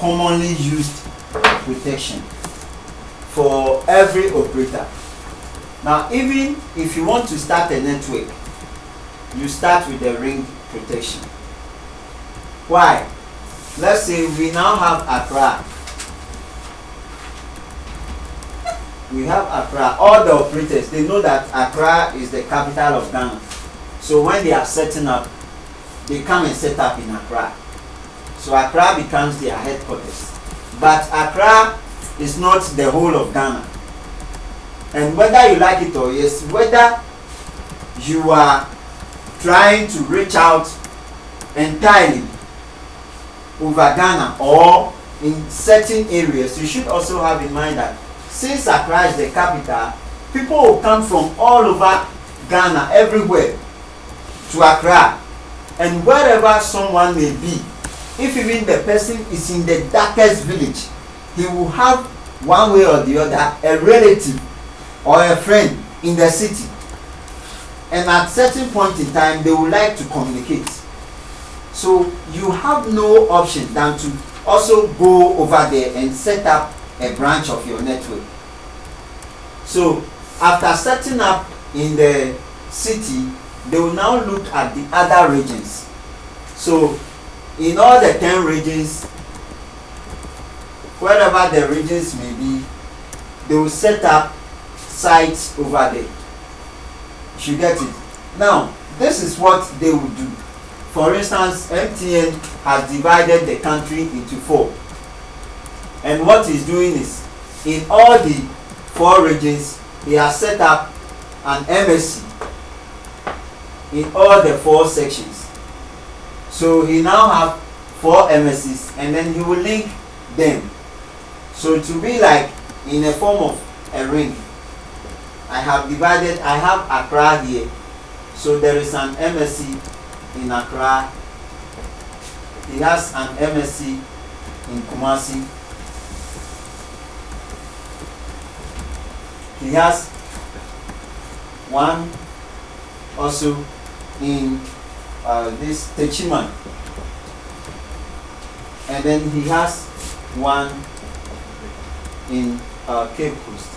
commonly used protection for every operator. Now, even if you want to start a network, you start with the ring protection. Why? Let's say we now have Accra. We have Accra. All the operators, they know that Accra is the capital of Ghana. So when they are setting up, they come and set up in Accra. So Accra becomes their headquarters. But Accra is not the whole of Ghana. And whether you like it or yes, whether you are trying to reach out entirely over Ghana or in certain areas, you should also have in mind that since Accra is the capital, people will come from all over Ghana, everywhere, to Accra. And wherever someone may be, if even the person is in the darkest village, he will have one way or the other a relative or a friend in the city. And at certain point in time, they would like to communicate. So you have no option than to also go over there and set up a branch of your network. So after setting up in the city, they will now look at the other regions. So in all the 10 regions, wherever the regions may be, they will set up sites over there. You get it? Now, this is what they will do. For instance, MTN has divided the country into 4. And what he's doing is, in all the 4 regions, he has set up an MSC in all the 4 sections. So he now have 4 MSCs, and then he will link them. So it will be like in a form of a ring. I have Accra here. So there is an MSC in Accra. He has an MSC in Kumasi. He has one also in this Techiman. And then he has one in Cape Coast.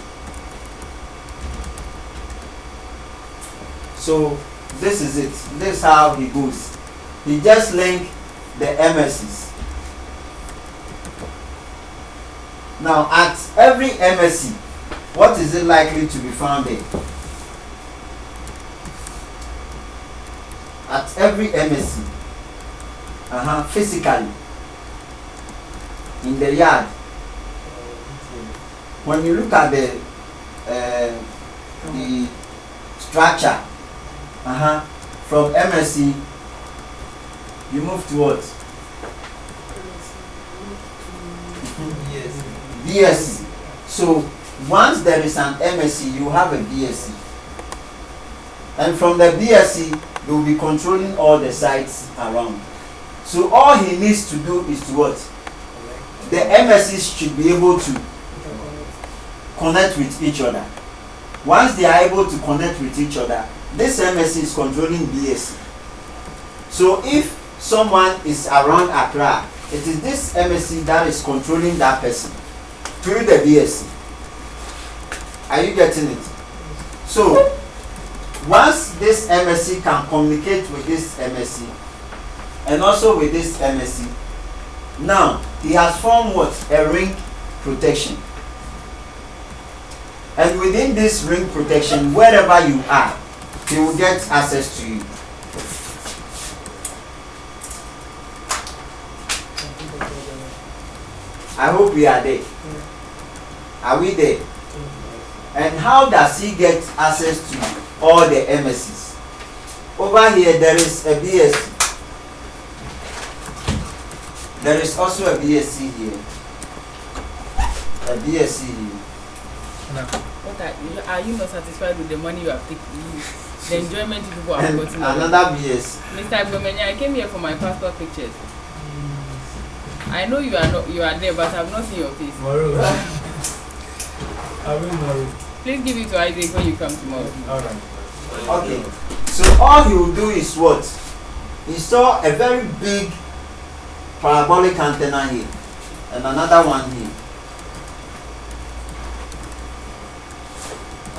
So this is it. This is how he goes. He just link the MSCs. Now at every MSC, what is it likely to be found there? At every MSC, physically, in the yard, when you look at the structure, from MSC, you move to what? BSC. So once there is an MSC, you have a BSC. And from the BSC, they will be controlling all the sites around. So all he needs to do is to what? The MSCs should be able to connect with each other. Once they are able to connect with each other, this MSC is controlling BSC. So if someone is around Accra, it is this MSC that is controlling that person through the BSC. Are you getting it? So once this MSC can communicate with this MSC and also with this MSC, now he has formed what? A ring protection. And within this ring protection, wherever you are, he will get access to you. I hope we are there. Are we there? And how does he get access to all the MSCs? Over here there is a BSC. There is also a BSC here. A BSC here. Okay, are you not satisfied with the money you have taken? The enjoyment people have gotten? Another BSC. Mr. Gbemenya, I came here for my passport pictures. I know you are there, but I've not seen your face. Please give it to Isaac when you come tomorrow. Alright. Okay. So all he will do is what? He saw a very big parabolic antenna here. and another one here,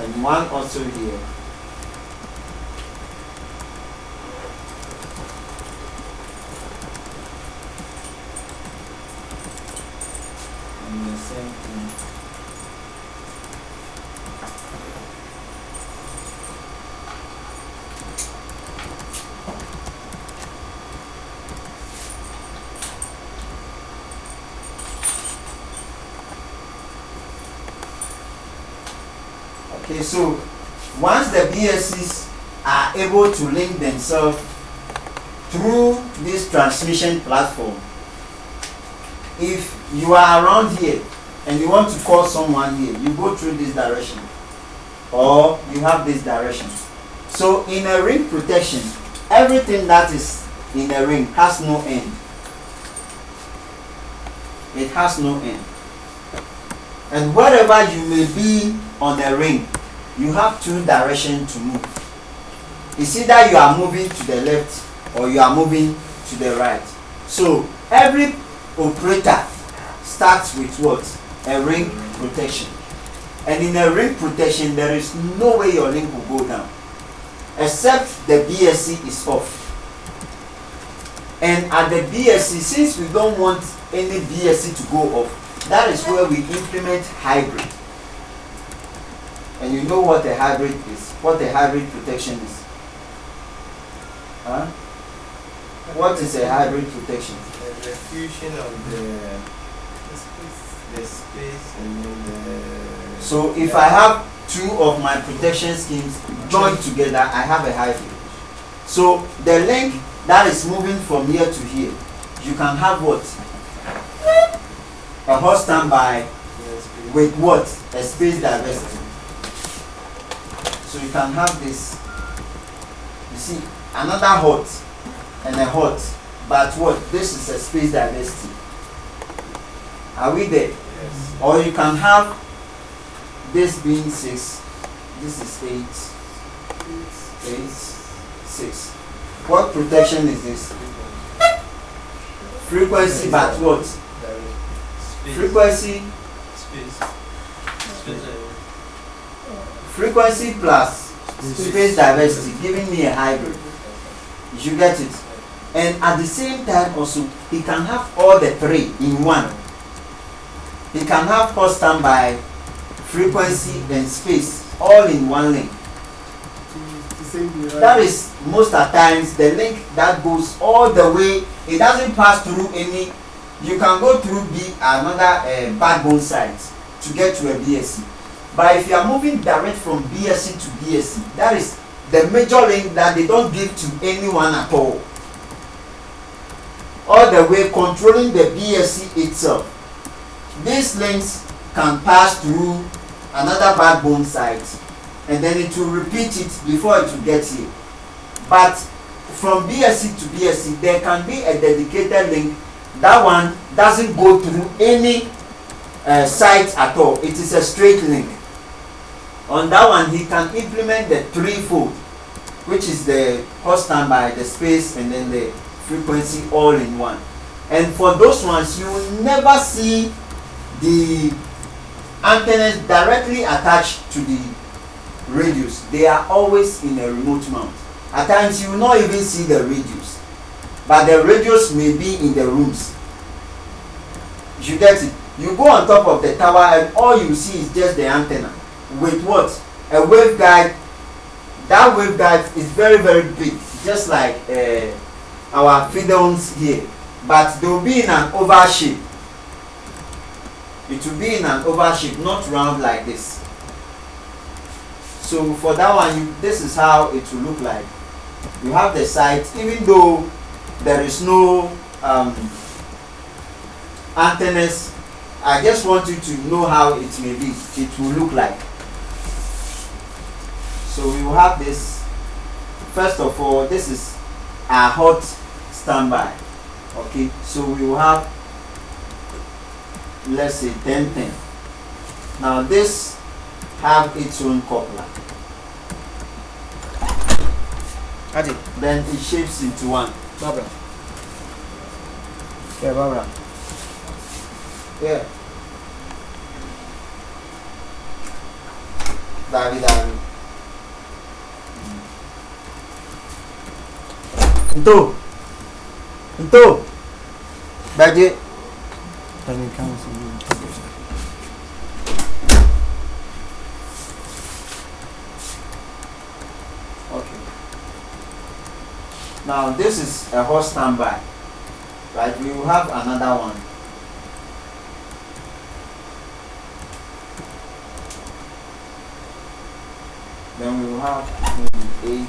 and one also here. And the same thing. Okay, so once the BSCs are able to link themselves through this transmission platform, if you are around here and you want to call someone here, you go through this direction or you have this direction. So in a ring protection, everything that is in a ring has no end. It has no end. And wherever you may be on a ring, you have two directions to move. It's either you are moving to the left or you are moving to the right. So every operator starts with what? A ring protection. And in a ring protection, there is no way your link will go down except the BSC is off. And at the BSC, since we don't want any BSC to go off, that is where we implement hybrid. And you know what a hybrid is, what a hybrid protection is. Huh? What is a hybrid protection? The fusion of the space and then the... So if I have two of my protection schemes joined together, I have a hybrid. So the link that is moving from here to here, you can have what? A hot standby with what? A space diversity. So you can have this. You see, another hot and a hot, but what? This is a space diversity. Are we there? Yes. Or you can have this being 6, this is 8, 6. What protection is this? Frequency, but what? Frequency. Frequency plus space diversity, giving me a hybrid. You get it? And at the same time also, he can have all the three in one. He can have hot standby, frequency and space all in one link. That is most of the times the link that goes all the way. It doesn't pass through any. You can go through another backbone site to get to a BSC. But if you are moving direct from BSC to BSC, that is the major link that they don't give to anyone at all. All the way controlling the BSC itself. These links can pass through another backbone site and then it will repeat it before it will get here. But from BSC to BSC, there can be a dedicated link. That one doesn't go through any site at all. It is a straight link. On that one, he can implement the threefold, which is the hot standby, the space, and then the frequency all in one. And for those ones, you will never see the antennas directly attached to the radius. They are always in a remote mount. At times, you will not even see the radius, but the radius may be in the rooms. You get it? You go on top of the tower and all you see is just the antenna with what? A waveguide. That waveguide is very, very big, just like our fiddles here, but they will be in an oval shape. It will be in an oval shape, not round like this. So for that one, this is how it will look like. You have the site, even though there is no antennas, I just want you to know how it may be, it will look like. So we will have this. First of all, this is our hot standby. Okay, so we will have, let's say 1010. Now this have its own coupler. Then it shapes into one. Barbara. Yeah, Barbara. Yeah. Davi. Nto. Baje. Then come okay. Now this is a horse standby. Right, we will have another one. Then we will have 8.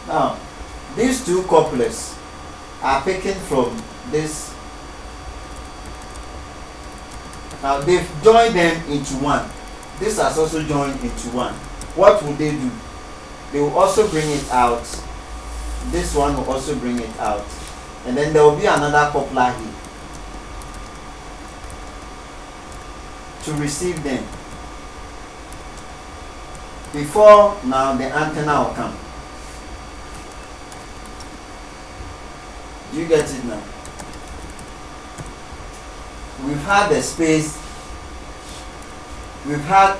Now, these two couplets are taken from this. Now, they've joined them into one. This has also joined into one. What will they do? They will also bring it out. This one will also bring it out. And then there will be another coupler here to receive them. Before now, the antenna will come. Do you get it now? We've had the space, we've had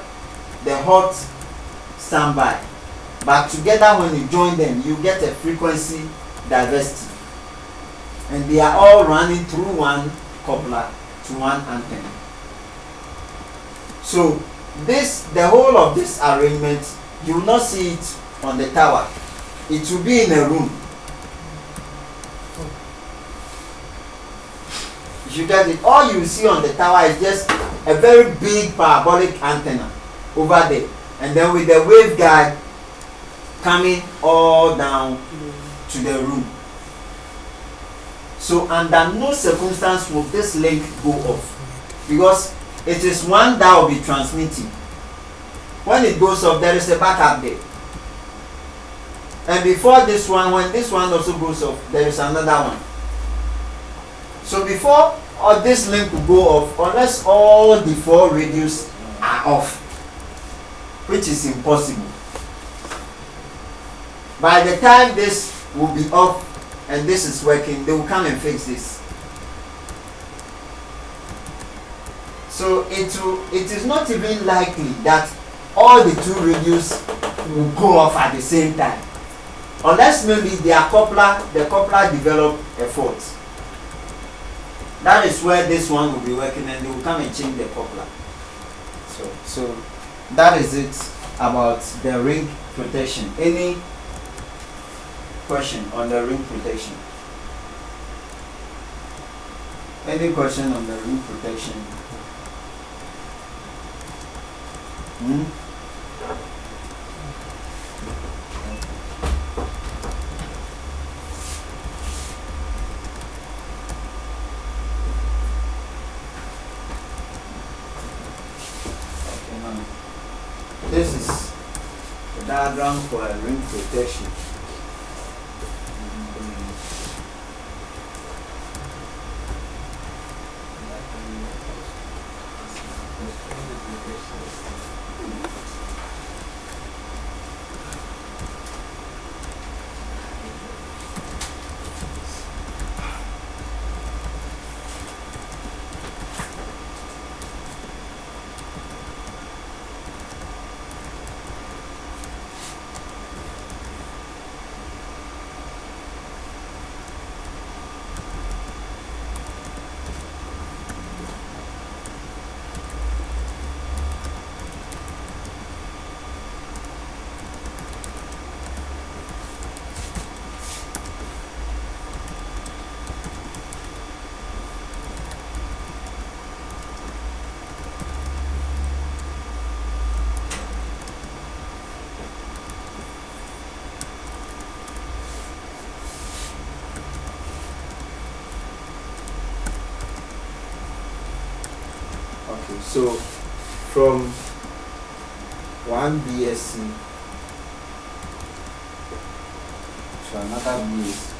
the hot standby, but together when you join them, you get a frequency diversity, and they are all running through one coupler to one antenna. So the whole of this arrangement, you will not see it on the tower. It will be in a room. You get it. All you see on the tower is just a very big parabolic antenna over there, and then with the waveguide coming all down to the room. So under no circumstance will this link go off, because it is one that will be transmitting. When it goes off, there is a backup there, and before this one, when this one also goes off, there is another one. So before this link will go off, unless all the 4 radios are off, which is impossible. By the time this will be off and this is working, they will come and fix this. So it is not even likely that all the 2 radios will go off at the same time, unless maybe the coupler develop a fault. That is where this one will be working, and they will come and change the coupler. So that is it about the ring protection. Any question on the ring protection? Any question on the ring protection? This is the diagram for a ring protection. Okay, so from one BSC to another BSC,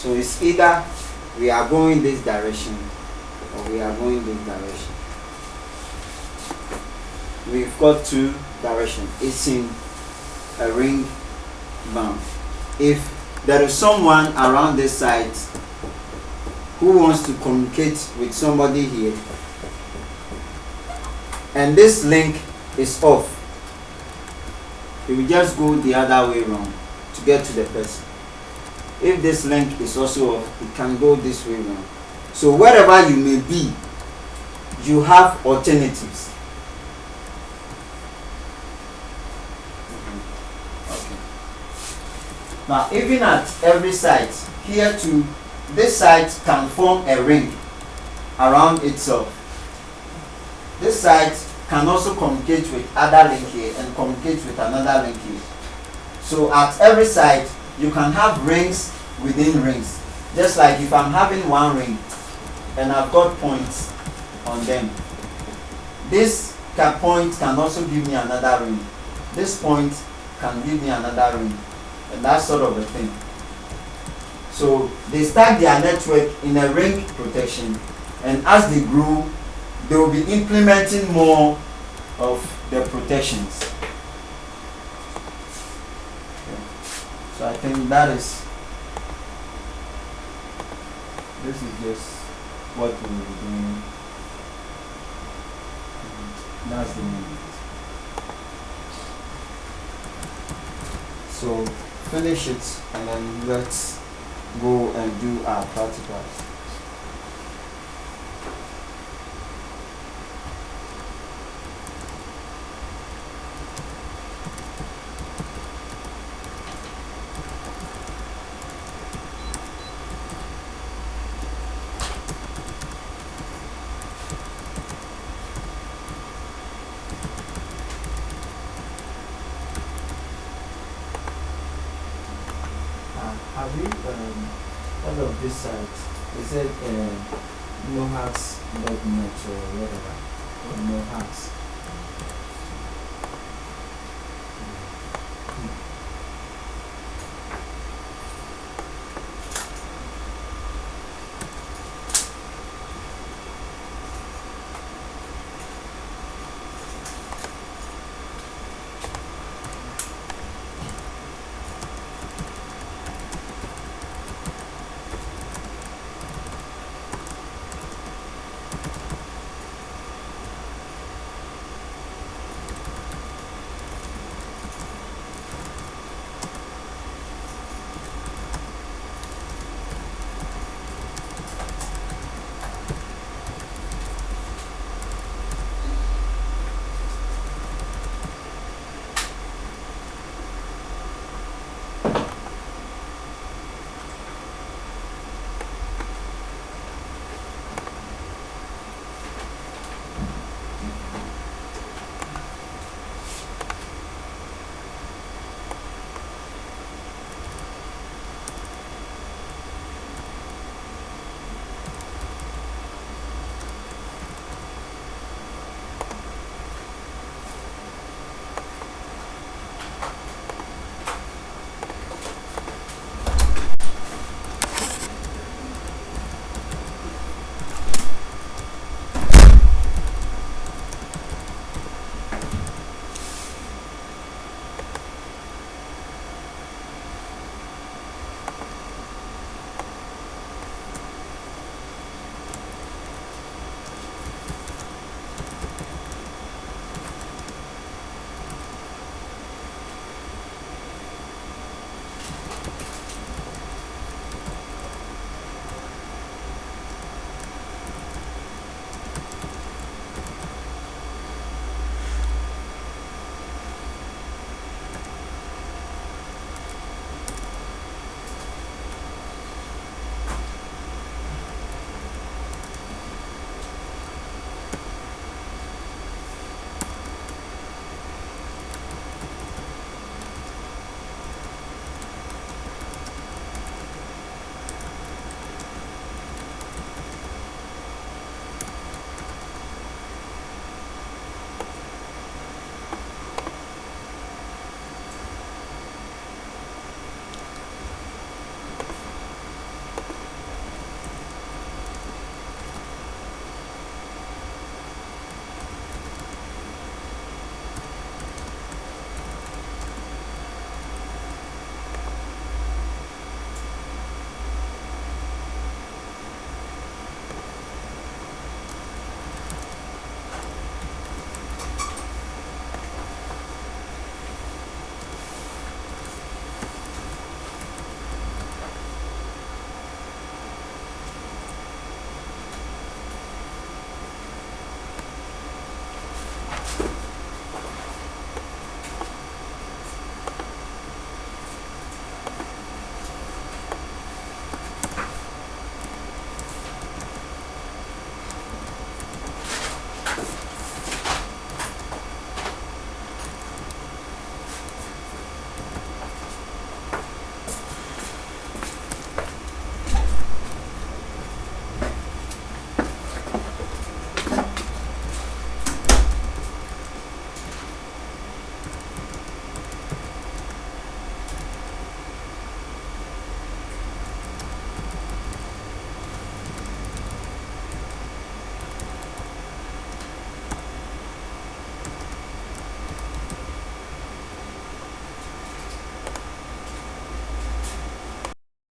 So it's either we are going this direction or we are going this direction. We've got two directions. It's in a ring bound. If there is someone around this side who wants to communicate with somebody here, and this link is off, you will just go the other way around to get to the person. If this link is also off, it can go this way around. So wherever you may be, you have alternatives. Okay. Now, even at every site, here too, this site can form a ring around itself. This site can also communicate with other link here and communicate with another link here. So at every site, you can have rings within rings. Just like if I'm having one ring and I've got points on them, this point can also give me another ring. This point can give me another ring, and that sort of a thing. So they start their network in a ring protection, and as they grow, they will be implementing more of the protections. Okay. So I think this is just what we will be doing. And that's the main. So finish it and then let's go and do our practicals. Have you heard of this site? Is it nohacks.net or whatever? Or nohacks?